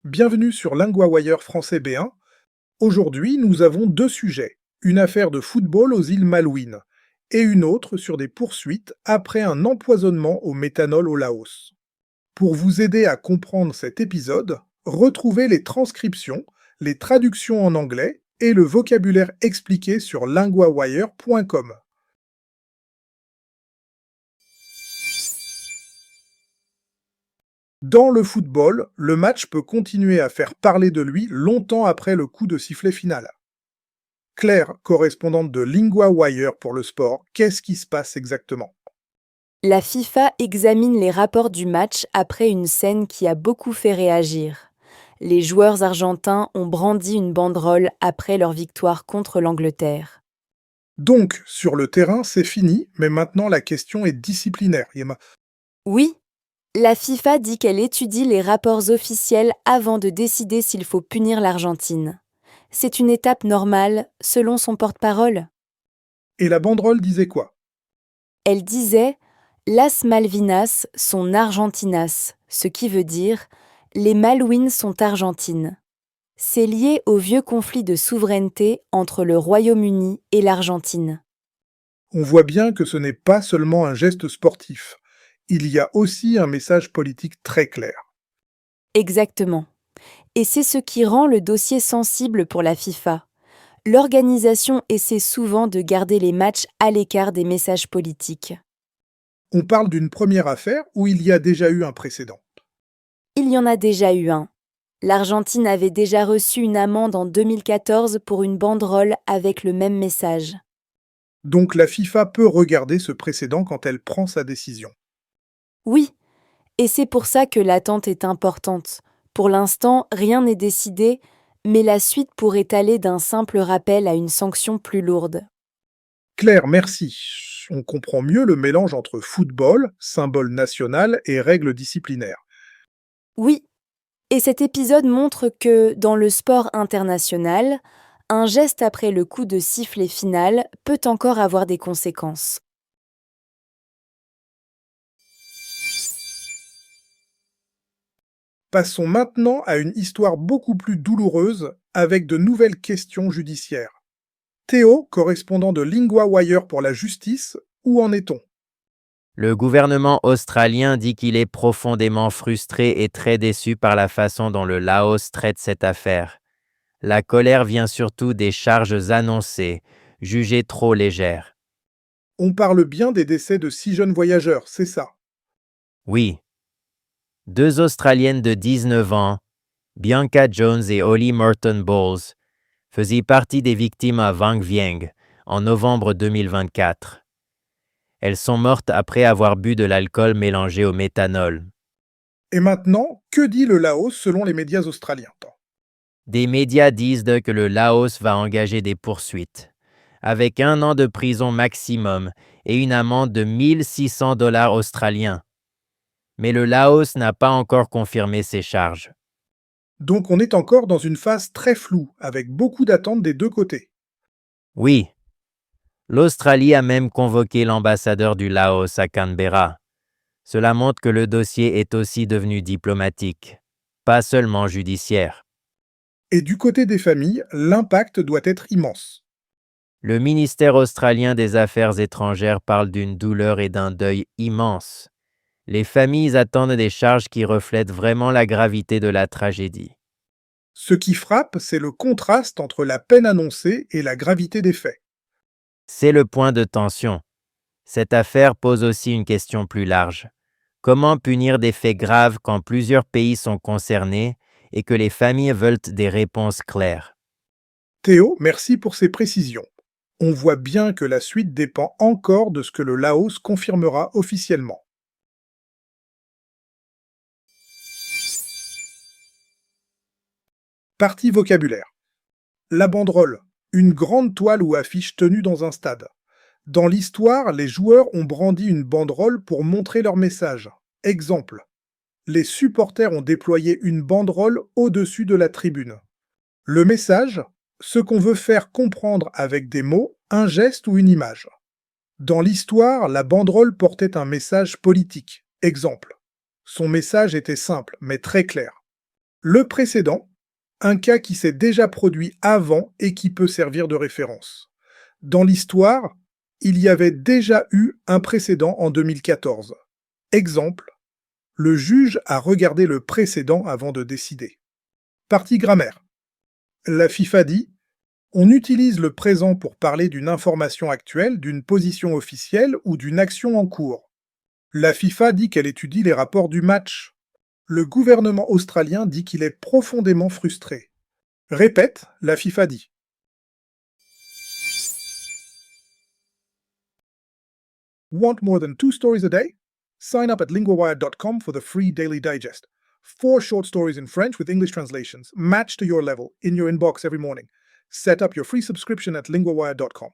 Bienvenue sur LinguaWire français B1. Aujourd'hui, nous avons deux sujets. Une affaire de football aux îles Malouines et une autre sur des poursuites après un empoisonnement au méthanol au Laos. Pour vous aider à comprendre cet épisode, retrouvez les transcriptions, les traductions en anglais et le vocabulaire expliqué sur linguawire.com. Dans le football, le match peut continuer à faire parler de lui longtemps après le coup de sifflet final. Claire, correspondante de LinguaWire pour le sport, qu'est-ce qui se passe exactement? La FIFA examine les rapports du match après une scène qui a beaucoup fait réagir. Les joueurs argentins ont brandi une banderole après leur victoire contre l'Angleterre. Donc, sur le terrain, c'est fini, mais maintenant la question est disciplinaire. Oui, la FIFA dit qu'elle étudie les rapports officiels avant de décider s'il faut punir l'Argentine. C'est une étape normale, selon son porte-parole. Et la banderole disait quoi? Elle disait « Las Malvinas sont Argentinas », ce qui veut dire « Les Malouines sont argentines ». C'est lié au vieux conflit de souveraineté entre le Royaume-Uni et l'Argentine. On voit bien que ce n'est pas seulement un geste sportif. Il y a aussi un message politique très clair. Exactement. Et c'est ce qui rend le dossier sensible pour la FIFA. L'organisation essaie souvent de garder les matchs à l'écart des messages politiques. On parle d'une première affaire où il y a déjà eu un précédent. Il y en a déjà eu un. L'Argentine avait déjà reçu une amende en 2014 pour une banderole avec le même message. Donc la FIFA peut regarder ce précédent quand elle prend sa décision. Oui, et c'est pour ça que l'attente est importante. Pour l'instant, rien n'est décidé, mais la suite pourrait aller d'un simple rappel à une sanction plus lourde. Claire, merci. On comprend mieux le mélange entre football, symbole national, et règles disciplinaires. Oui, et cet épisode montre que, dans le sport international, un geste après le coup de sifflet final peut encore avoir des conséquences. Passons maintenant à une histoire beaucoup plus douloureuse avec de nouvelles questions judiciaires. Théo, correspondant de LinguaWire pour la justice, où en est-on? Le gouvernement australien dit qu'il est profondément frustré et très déçu par la façon dont le Laos traite cette affaire. La colère vient surtout des charges annoncées, jugées trop légères. On parle bien des décès de 6 jeunes voyageurs, c'est ça? Oui. 2 Australiennes de 19 ans, Bianca Jones et Holly Merton Bowles, faisaient partie des victimes à Vang Vieng en novembre 2024. Elles sont mortes après avoir bu de l'alcool mélangé au méthanol. Et maintenant, que dit le Laos selon les médias australiens? Des médias disent que le Laos va engager des poursuites, avec 1 an de prison maximum et une amende de 1 600 $ australiens. Mais le Laos n'a pas encore confirmé ces charges. Donc on est encore dans une phase très floue, avec beaucoup d'attentes des deux côtés. Oui, l'Australie a même convoqué l'ambassadeur du Laos à Canberra. Cela montre que le dossier est aussi devenu diplomatique, pas seulement judiciaire. Et du côté des familles, l'impact doit être immense. Le ministère australien des Affaires étrangères parle d'une douleur et d'un deuil immense. Les familles attendent des charges qui reflètent vraiment la gravité de la tragédie. Ce qui frappe, c'est le contraste entre la peine annoncée et la gravité des faits. C'est le point de tension. Cette affaire pose aussi une question plus large. Comment punir des faits graves quand plusieurs pays sont concernés et que les familles veulent des réponses claires? Théo, merci pour ces précisions. On voit bien que la suite dépend encore de ce que le Laos confirmera officiellement. Partie vocabulaire. La banderole, une grande toile ou affiche tenue dans un stade. Dans l'histoire, les joueurs ont brandi une banderole pour montrer leur message. Exemple. Les supporters ont déployé une banderole au-dessus de la tribune. Le message, ce qu'on veut faire comprendre avec des mots, un geste ou une image. Dans l'histoire, la banderole portait un message politique. Exemple. Son message était simple, mais très clair. Le précédent, un cas qui s'est déjà produit avant et qui peut servir de référence. Dans l'histoire, il y avait déjà eu un précédent en 2014. Exemple, le juge a regardé le précédent avant de décider. Partie grammaire. La FIFA dit: on utilise le présent pour parler d'une information actuelle, d'une position officielle ou d'une action en cours. La FIFA dit qu'elle étudie les rapports du match. Le gouvernement australien dit qu'il est profondément frustré. Répète, la FIFA dit. Want more than 2 stories a day? Sign up at linguawired.com for the free daily digest. 4 short stories in French with English translations, matched to your level, in your inbox every morning. Set up your free subscription at linguawired.com.